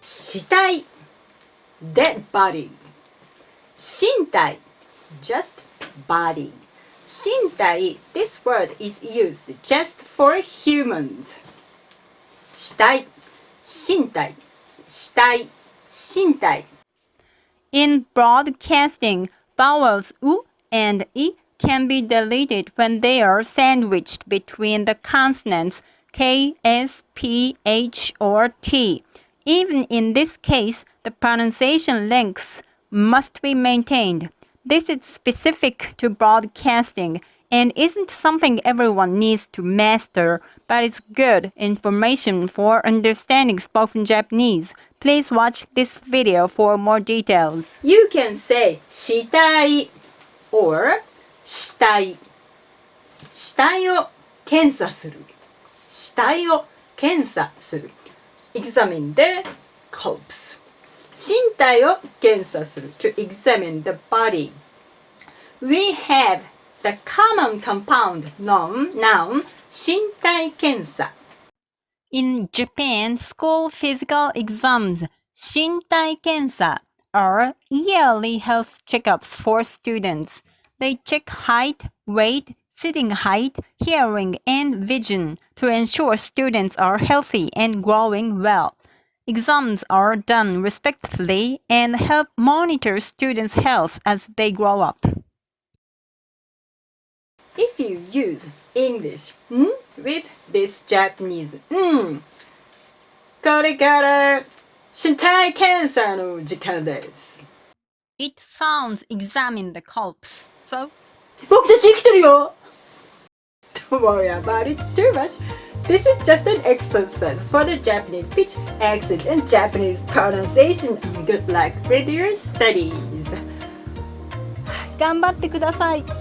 shitai, dead body. Shintai, just body. Shintai, this word is used just for humans. Shitai, shintai, shitai, shintai. In broadcasting, vowels u and I can be deleted when they are sandwiched between the consonants k, s, p, h, or t. Even in this case, the pronunciation lengths must be maintained. This is specific to broadcasting and isn't something everyone needs to master, but it's good information for understanding spoken Japanese. Please watch this video for more details. You can say shitai or shitai. 死体を検査する。死体を検査する。Examine the corpse. 身体を検査する。To examine the body. We have the common compound noun 身体検査。In Japan, school physical exams, shintai kensa, are yearly health checkups for students. They check height, weight, sitting height, hearing, and vision to ensure students are healthy and growing well. Exams are done respectfully and help monitor students' health as they grow up. If you use English with this Japanese これから身体検査の時間です。It sounds examine the corpse. So, 僕たち生きてるよ Don't worry about it too much. This is just an exercise for the Japanese speech, accent, and Japanese pronunciation. Good luck with your studies. 頑張ってください。